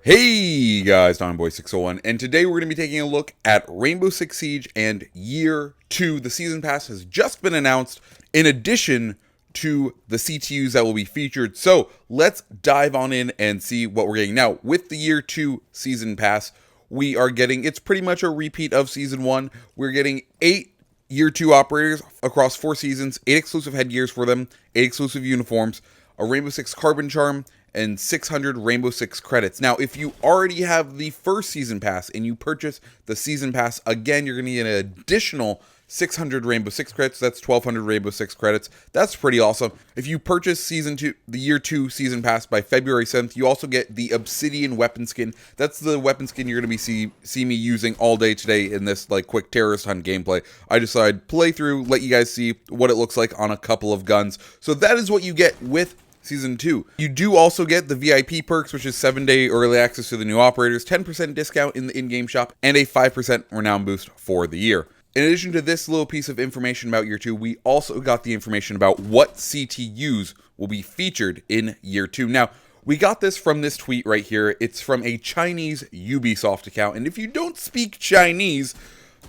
Hey guys, Boy601, and today we're going to be taking a look at Rainbow Six Siege and Year 2. The Season Pass has just been announced in addition to the CTUs that will be featured. So let's dive on in and see what we're getting. Now, with the Year 2 Season Pass, we are getting, it's pretty much a repeat of Season 1. We're getting 8 Year 2 operators across 4 seasons, 8 exclusive headgears for them, 8 exclusive uniforms, a Rainbow Six Carbon Charm, and 600 Rainbow Six credits. Now, if you already have the first Season Pass and you purchase the Season Pass, again, you're going to get an additional 600 Rainbow Six credits. That's 1,200 Rainbow Six credits. That's pretty awesome. If you purchase the Year 2 Season Pass by February 7th, you also get the Obsidian weapon skin. That's the weapon skin you're going to be see me using all day today in this quick terrorist hunt gameplay. I decided play through, let you guys see what it looks like on a couple of guns. So that is what you get with Season 2. You do also get the VIP perks, which is 7-day early access to the new operators, 10% discount in the in-game shop, and a 5% renown boost for the year. In addition to this little piece of information about Year 2, we also got the information about what CTUs will be featured in Year 2. Now, we got this from this tweet right here. It's from a Chinese Ubisoft account, and if you don't speak Chinese,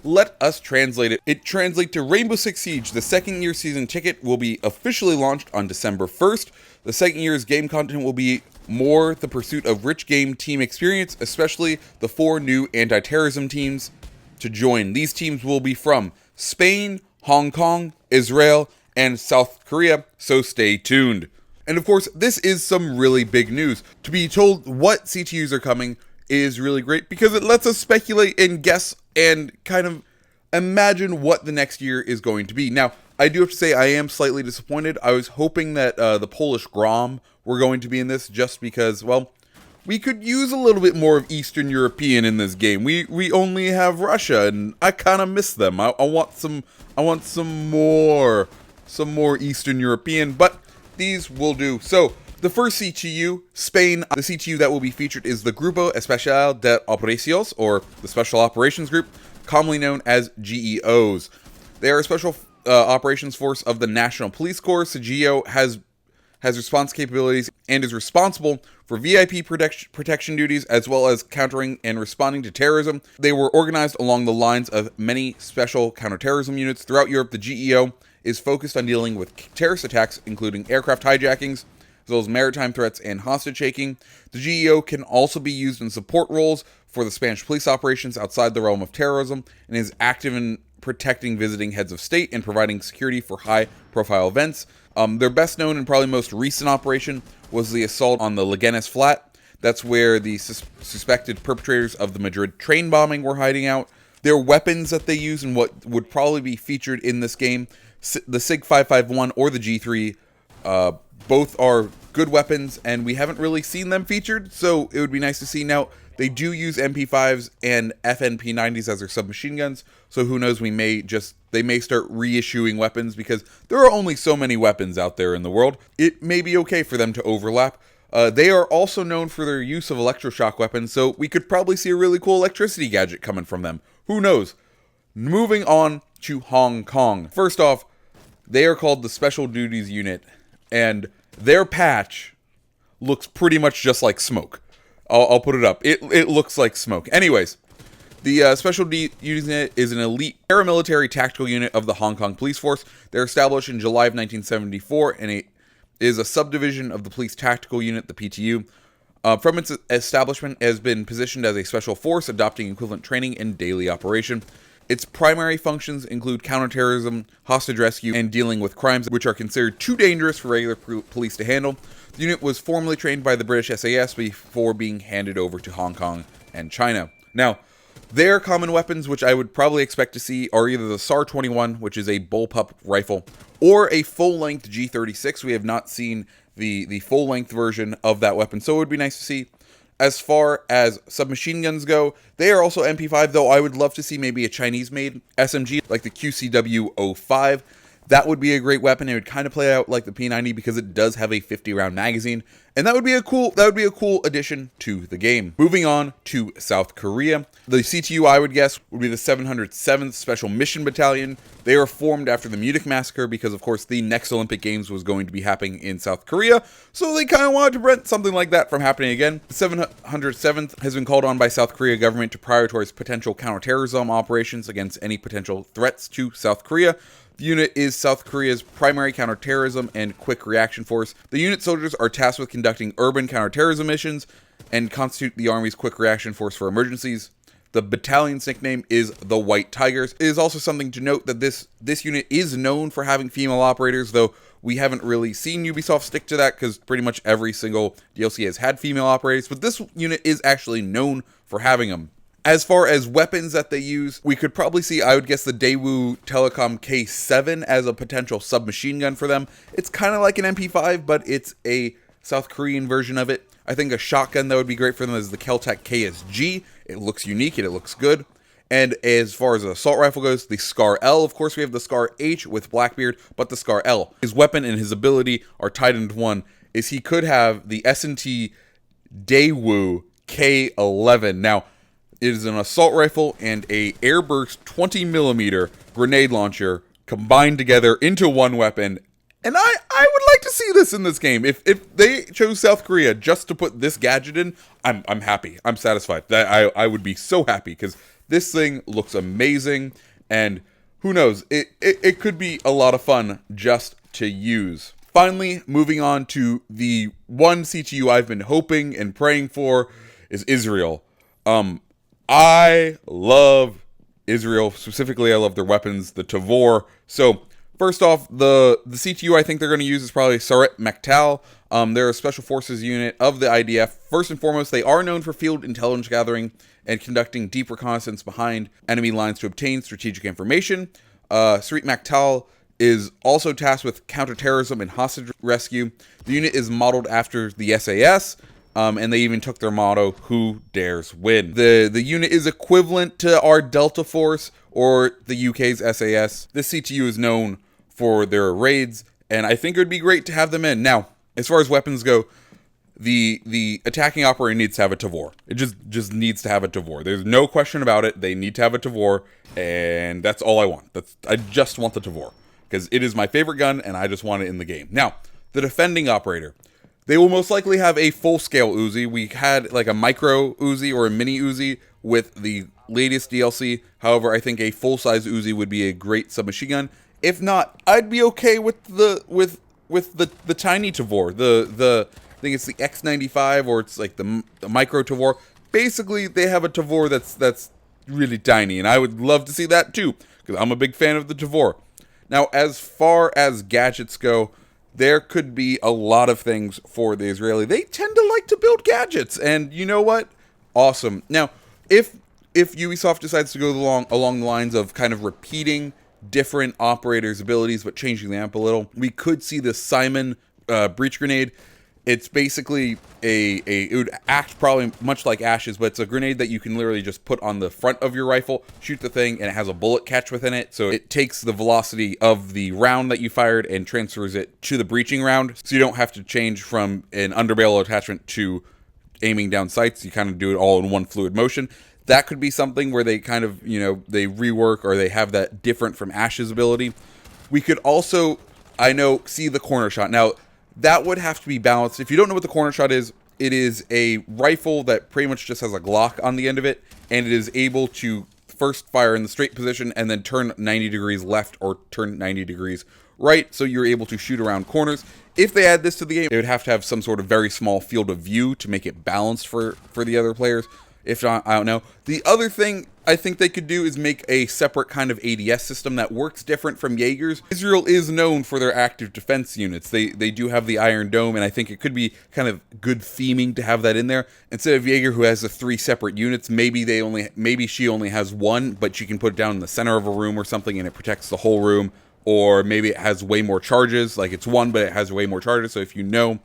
let us translate it. It translates to Rainbow Six Siege. The second year season ticket will be officially launched on December 1st. The second year's game content will be more the pursuit of rich game team experience, especially the 4 new anti-terrorism teams to join. These teams will be from Spain, Hong Kong, Israel, and South Korea, so stay tuned. And of course, this is some really big news. To be told what CTUs are coming is really great because it lets us speculate and guess and kind of imagine what the next year is going to be. Now, I do have to say I am slightly disappointed. I was hoping that the Polish Grom were going to be in this just because, well, we could use a little bit more of Eastern European in this game. We only have Russia, and I kind of miss them. I want some more Eastern European, but these will do. So the first CTU, Spain, the CTU that will be featured is the Grupo Especial de Operaciones, or the Special Operations Group, commonly known as GEOs. They are a special operations force of the National Police Corps. CTU has response capabilities and is responsible for VIP protection duties as well as countering and responding to terrorism. They were organized along the lines of many special counterterrorism units throughout Europe. The GEO is focused on dealing with terrorist attacks, including aircraft hijackings, as well as maritime threats and hostage taking. The GEO can also be used in support roles for the Spanish police operations outside the realm of terrorism and is active in protecting visiting heads of state and providing security for high-profile events. Their best known and probably most recent operation was the assault on the Leganés Flat. That's where the suspected perpetrators of the Madrid train bombing were hiding out. Their weapons that they use and what would probably be featured in this game, the SIG 551 or the G3, both are good weapons, and we haven't really seen them featured, so it would be nice to see. Now, they do use MP5s and FNP90s as their submachine guns, so who knows, they may start reissuing weapons because there are only so many weapons out there in the world. It may be okay for them to overlap. They are also known for their use of electroshock weapons, so we could probably see a really cool electricity gadget coming from them. Who knows? Moving on to Hong Kong. First off, they are called the Special Duties Unit, and their patch looks pretty much just like smoke. I'll put it up. It looks like smoke. Anyways, the Special Duties Unit is an elite paramilitary tactical unit of the Hong Kong Police Force. They're established in July of 1974, and it is a subdivision of the Police Tactical Unit, the PTU. From its establishment, it has been positioned as a special force, adopting equivalent training and daily operation. Its primary functions include counterterrorism, hostage rescue, and dealing with crimes which are considered too dangerous for regular police to handle. The unit was formerly trained by the British SAS before being handed over to Hong Kong and China. Now, their common weapons, which I would probably expect to see, are either the SAR-21, which is a bullpup rifle, or a full-length G36. We have not seen the full-length version of that weapon, so it would be nice to see. As far as submachine guns go, they are also MP5, though I would love to see maybe a Chinese-made SMG like the QCW-05. That would be a great weapon. It would kind of play out like the P90 because it does have a 50-round magazine, and that would be a cool addition to the game. Moving on to South Korea, the CTU, I would guess, would be the 707th Special Mission Battalion. They were formed after the Munich Massacre because, of course, the next Olympic Games was going to be happening in South Korea, so they kind of wanted to prevent something like that from happening again. The 707th has been called on by South Korea government to prioritize potential counterterrorism operations against any potential threats to South Korea. The unit is South Korea's primary counterterrorism and quick reaction force. The unit soldiers are tasked with conducting urban counterterrorism missions and constitute the Army's quick reaction force for emergencies. The battalion's nickname is the White Tigers. It is also something to note that this unit is known for having female operators, though we haven't really seen Ubisoft stick to that because pretty much every single DLC has had female operators, but this unit is actually known for having them. As far as weapons that they use, we could probably see, I would guess, the Daewoo Telecom K7 as a potential submachine gun for them. It's kind of like an MP5, but it's a South Korean version of it. I think a shotgun that would be great for them is the Keltec KSG. It looks unique and it looks good. And as far as an assault rifle goes, the Scar L. Of course, we have the Scar H with Blackbeard, but the Scar L. His weapon and his ability are tied into one, is he could have the S&T Daewoo K11. Now, it is an assault rifle and a airburst 20mm grenade launcher combined together into one weapon. And I would like to see this in this game. If they chose South Korea just to put this gadget in, I'm happy. I'm satisfied. I would be so happy because this thing looks amazing. And who knows, it could be a lot of fun just to use. Finally, moving on to the one CTU I've been hoping and praying for is Israel. I love Israel. Specifically, I love their weapons, the Tavor. So, first off, the CTU I think they're going to use is probably Saret Maktal. They're a special forces unit of the IDF. First and foremost, they are known for field intelligence gathering and conducting deep reconnaissance behind enemy lines to obtain strategic information. Saret Maktal is also tasked with counterterrorism and hostage rescue. The unit is modeled after the SAS. And they even took their motto, "Who dares win?" The unit is equivalent to our Delta Force or the UK's SAS. This CTU is known for their raids, and I think it would be great to have them in. Now, as far as weapons go, the attacking operator needs to have a Tavor. It just needs to have a Tavor. There's no question about it. They need to have a Tavor, and that's all I want. I just want the Tavor because it is my favorite gun, and I just want it in the game. Now, the defending operator. They will most likely have a full-scale Uzi. We had like a micro Uzi or a mini Uzi with the latest DLC. However, I think a full-size Uzi would be a great submachine gun. If not, I'd be okay with the tiny Tavor. I think it's the X95 or it's like the micro Tavor. Basically, they have a Tavor that's really tiny, and I would love to see that too because I'm a big fan of the Tavor. Now, as far as gadgets go, there could be a lot of things for the Israeli. They tend to like to build gadgets, and you know what? Awesome. Now, if Ubisoft decides to go along the lines of kind of repeating different operators' abilities but changing them up a little, we could see the Simon breach grenade. It's basically it would act probably much like Ash's, but it's a grenade that you can literally just put on the front of your rifle, shoot the thing, and it has a bullet catch within it. So it takes the velocity of the round that you fired and transfers it to the breaching round. So you don't have to change from an underbarrel attachment to aiming down sights. You kind of do it all in one fluid motion. That could be something where they kind of, they rework or they have that different from Ash's ability. We could also, see the corner shot. Now, that would have to be balanced. If you don't know what the corner shot is, it is a rifle that pretty much just has a Glock on the end of it, and it is able to first fire in the straight position and then turn 90 degrees left or turn 90 degrees right, so you're able to shoot around corners. If they add this to the game, they would have to have some sort of very small field of view to make it balanced for the other players. If not, I don't know. The other thing I think they could do is make a separate kind of ADS system that works different from Jaeger's. Israel is known for their active defense units. They do have the Iron Dome, and I think it could be kind of good theming to have that in there. Instead of Jaeger, who has the 3 separate units, maybe she only has one, but she can put it down in the center of a room or something, and it protects the whole room. Or maybe it has way more charges, like it's one, but it has way more charges. So if you're going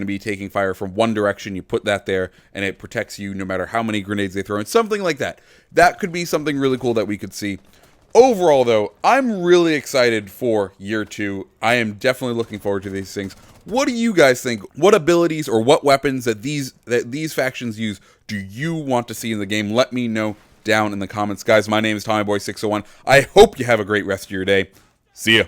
to be taking fire from one direction, you put that there, and it protects you no matter how many grenades they throw in, something like that. That could be something really cool that we could see. Overall, though, I'm really excited for year 2. I am definitely looking forward to these things. What do you guys think? What abilities or what weapons that these factions use do you want to see in the game? Let me know down in the comments. Guys, my name is TommyBoy601. I hope you have a great rest of your day. See ya.